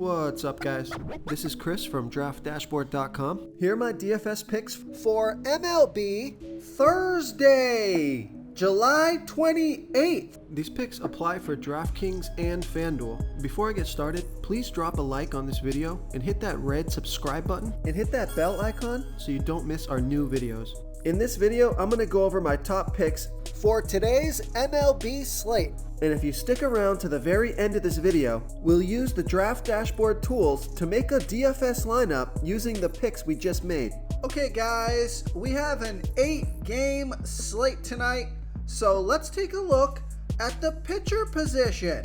What's up, guys? This is Chris from DraftDashboard.com. Here are my DFS picks for MLB Thursday, July 28th. These picks apply for DraftKings and FanDuel. Before I get started, please drop a like on this video and hit that red subscribe button and hit that bell icon so you don't miss our new videos. In this video, I'm going to go over my top picks for today's MLB slate. And if you stick around to the very end of this video, we'll use the Draft Dashboard tools to make a DFS lineup using the picks we just made. Okay guys, we have an 8-game slate tonight, so let's take a look at the pitcher position.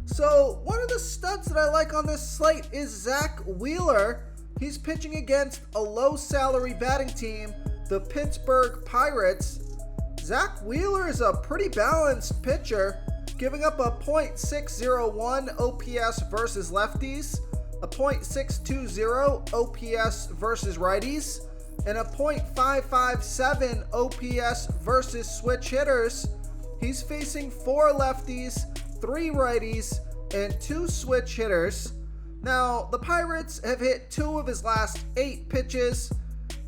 So one of the studs that I like on this slate is Zack Wheeler. He's pitching against a low salary batting team, the Pittsburgh Pirates. Zack Wheeler is a pretty balanced pitcher, giving up a .601 OPS versus lefties, a .620 OPS versus righties, and a .557 OPS versus switch hitters. He's facing 4 lefties, 3 righties, and 2 switch hitters. Now, the Pirates have hit 2 of his last 8 pitches.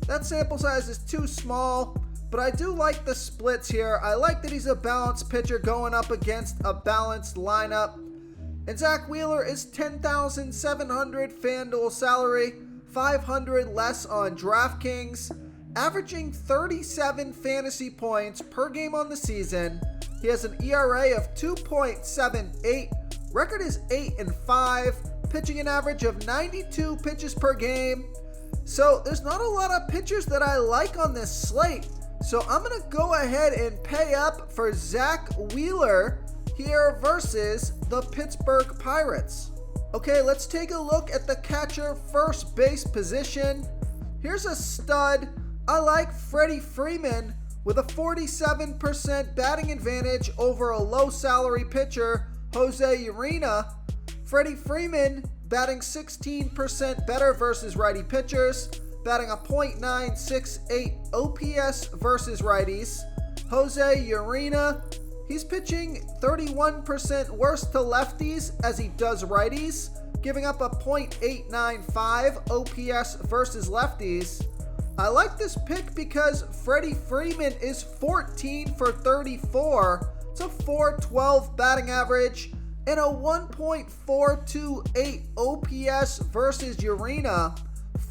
That sample size is too small, but I do like the splits here. I like that he's a balanced pitcher going up against a balanced lineup. And Zack Wheeler is $10,700 FanDuel salary, $500 less on DraftKings, averaging 37 fantasy points per game on the season. He has an ERA of 2.78, record is 8-5, pitching an average of 92 pitches per game. So there's not a lot of pitchers that I like on this slate. So I'm going to go ahead and pay up for Zack Wheeler here versus the Pittsburgh Pirates. Okay, let's take a look at the catcher first base position. Here's a stud. I like Freddie Freeman with a 47% batting advantage over a low salary pitcher, Jose Urina. Freddie Freeman batting 16% better versus righty pitchers, batting a .968 OPS versus righties. Jose Urina, he's pitching 31% worse to lefties as he does righties, giving up a .895 OPS versus lefties. I like this pick because Freddie Freeman is 14 for 34. It's a .412 batting average and a 1.428 OPS versus Urina.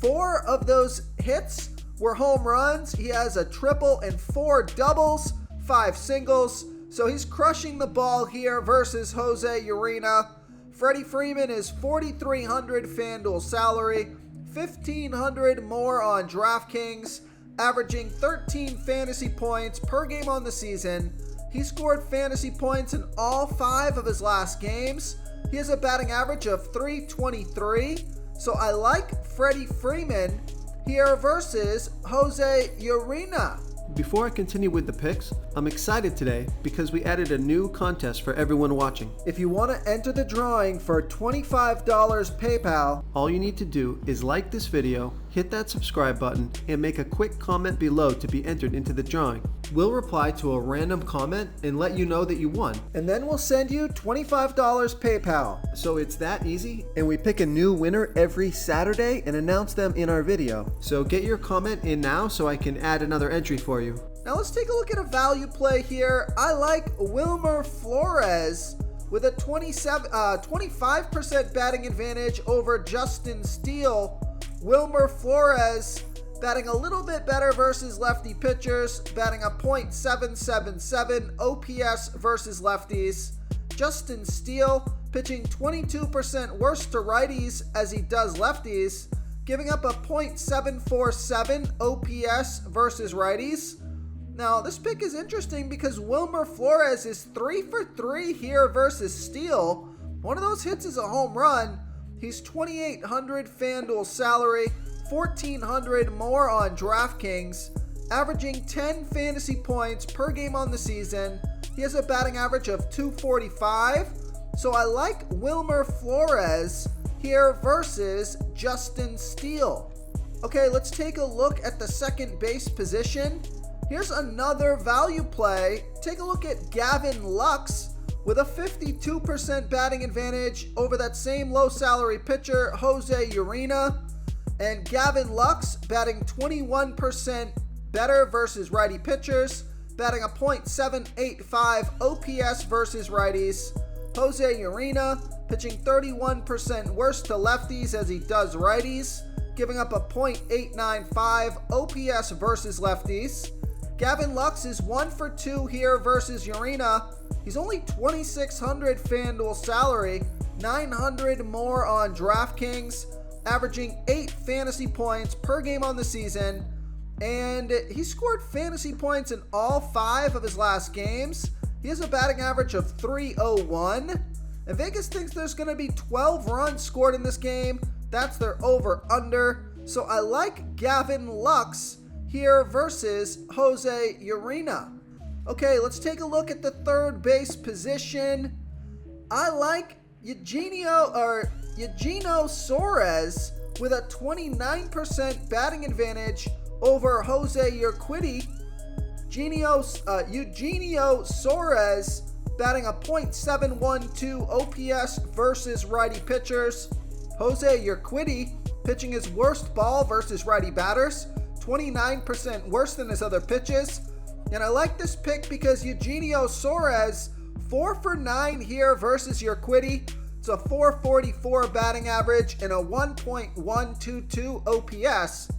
4 of those hits were home runs. He has a triple and 4 doubles, 5 singles. So he's crushing the ball here versus Jose Urina. Freddie Freeman is $4,300 FanDuel salary, $1,500 more on DraftKings, averaging 13 fantasy points per game on the season. He scored fantasy points in all 5 of his last games. He has a batting average of .323. So I like Freddie Freeman here versus Jose Urina. Before I continue with the picks, I'm excited today because we added a new contest for everyone watching. If you want to enter the drawing for $25 PayPal, all you need to do is like this video, hit that subscribe button, and make a quick comment below to be entered into the drawing. We'll reply to a random comment and let you know that you won. And then we'll send you $25 PayPal. So it's that easy, and we pick a new winner every Saturday and announce them in our video. So get your comment in now so I can add another entry for you. Now let's take a look at a value play here. I like Wilmer Flores with a 25% batting advantage over Justin Steele. Wilmer Flores batting a little bit better versus lefty pitchers, batting a .777 OPS versus lefties. Justin Steele pitching 22% worse to righties as he does lefties, giving up a .747 OPS versus righties. Now, this pick is interesting because Wilmer Flores is 3 for 3 here versus Steele. One of those hits is a home run. He's $2,800 FanDuel salary, $1,400 more on DraftKings, averaging 10 fantasy points per game on the season. He has a batting average of .245. So I like Wilmer Flores here versus Justin Steele. Okay, let's take a look at the second base position. Here's another value play. Take a look at Gavin Lux with a 52% batting advantage over that same low salary pitcher, Jose Urina. And Gavin Lux batting 21% better versus righty pitchers, batting a .785 OPS versus righties. Jose Urina pitching 31% worse to lefties as he does righties, giving up a .895 OPS versus lefties. Gavin Lux is 1 for 2 here versus Urina. He's only $2,600 FanDuel salary, $900 more on DraftKings, averaging 8 fantasy points per game on the season. And he scored fantasy points in all 5 of his last games. He has a batting average of .301. And Vegas thinks there's going to be 12 runs scored in this game. That's their over-under. So I like Gavin Lux here versus Jose Urina. Okay, let's take a look at the third base position. I like Eugenio Suarez with a 29% batting advantage over Jose Urquidy. Eugenio Suarez batting a .712 OPS versus righty pitchers. Jose Urquidy pitching his worst ball versus righty batters, 29% worse than his other pitches. And I like this pick because Eugenio Suarez, 4 for 9 here versus Urquidy. It's a .444 batting average and a 1.122 OPS.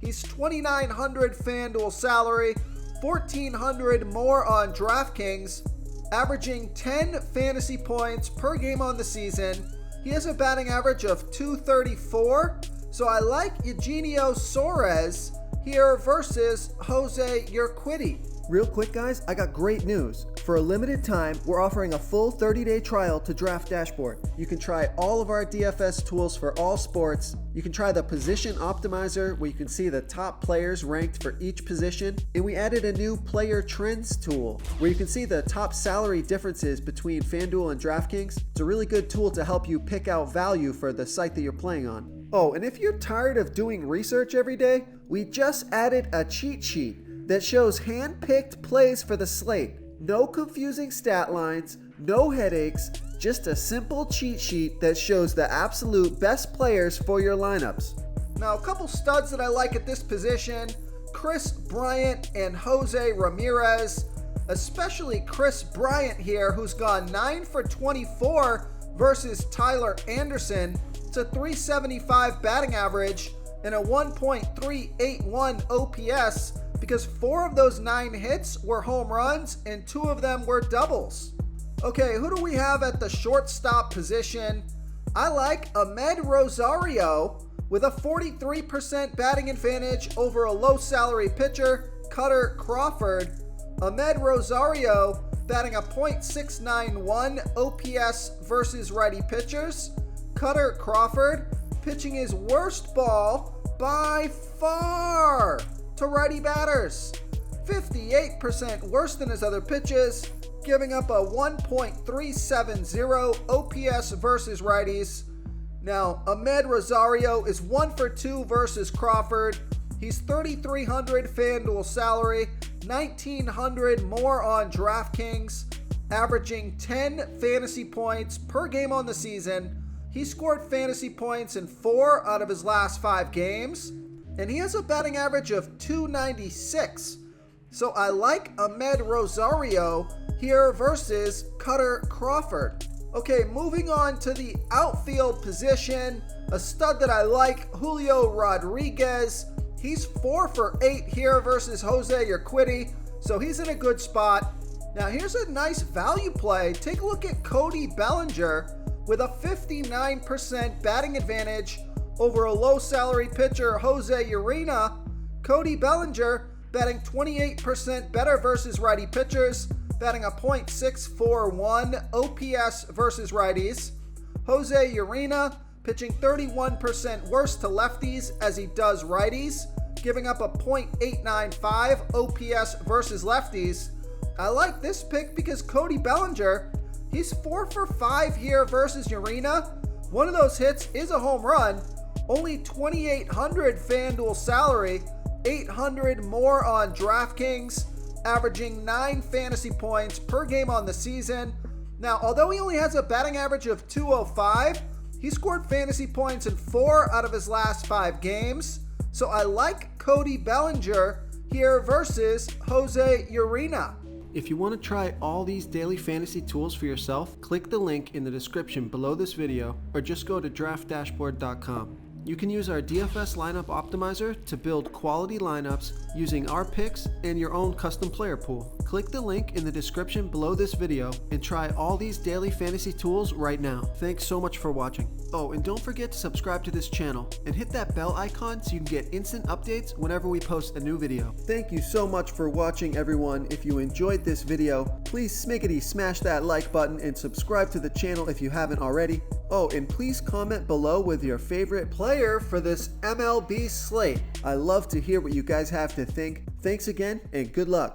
He's $2,900 FanDuel salary, $1,400 more on DraftKings, averaging 10 fantasy points per game on the season. He has a batting average of .234, so I like Eugenio Suarez here versus Jose Urquidy. Real quick, guys, I got great news. For a limited time, we're offering a full 30-day trial to Draft Dashboard. You can try all of our DFS tools for all sports. You can try the Position Optimizer, where you can see the top players ranked for each position. And we added a new Player Trends tool, where you can see the top salary differences between FanDuel and DraftKings. It's a really good tool to help you pick out value for the site that you're playing on. Oh, and if you're tired of doing research every day, we just added a cheat sheet that shows hand-picked plays for the slate. No confusing stat lines, no headaches, just a simple cheat sheet that shows the absolute best players for your lineups. Now, a couple studs that I like at this position, Kris Bryant and Jose Ramirez, especially Kris Bryant here, who's gone 9 for 24 versus Tyler Anderson. It's a .375 batting average and a 1.381 OPS, because 4 of those 9 hits were home runs and 2 of them were doubles. Okay, who do we have at the shortstop position? I like Ahmed Rosario with a 43% batting advantage over a low salary pitcher, Cutter Crawford. Ahmed Rosario batting a .691 OPS versus righty pitchers. Cutter Crawford pitching his worst ball by far to righty batters, 58% worse than his other pitches, giving up a 1.370 OPS versus righties. Now, Ahmed Rosario is 1 for 2 versus Crawford. He's $3,300 FanDuel salary, $1,900 more on DraftKings, averaging 10 fantasy points per game on the season. He scored fantasy points in 4 out of his last 5 games, and he has a batting average of .296. So I like Ahmed Rosario here versus Cutter Crawford. Okay, moving on to the outfield position, a stud that I like, Julio Rodriguez. He's 4 for 8 here versus Jose Urquidy, so he's in a good spot. Now here's a nice value play. Take a look at Cody Bellinger with a 59% batting advantage over a low salary pitcher, Jose Urina. Cody Bellinger batting 28% better versus righty pitchers, batting a .641 OPS versus righties. Jose Urina pitching 31% worse to lefties as he does righties, giving up a .895 OPS versus lefties. I like this pick because Cody Bellinger, he's 4 for 5 here versus Urina. One of those hits is a home run. Only $2,800 FanDuel salary, $800 more on DraftKings, averaging 9 fantasy points per game on the season. Now, although he only has a batting average of .205, he scored fantasy points in 4 out of his last 5 games. So I like Cody Bellinger here versus Jose Urina. If you want to try all these daily fantasy tools for yourself, click the link in the description below this video or just go to draftdashboard.com. You can use our DFS lineup optimizer to build quality lineups using our picks and your own custom player pool. Click the link in the description below this video and try all these daily fantasy tools right now. Thanks so much for watching. Oh, and don't forget to subscribe to this channel and hit that bell icon so you can get instant updates whenever we post a new video. Thank you so much for watching, everyone. If you enjoyed this video, please smiggity smash that like button and subscribe to the channel if you haven't already. Oh, and please comment below with your favorite player for this MLB slate. I love to hear what you guys have to think. Thanks again and good luck.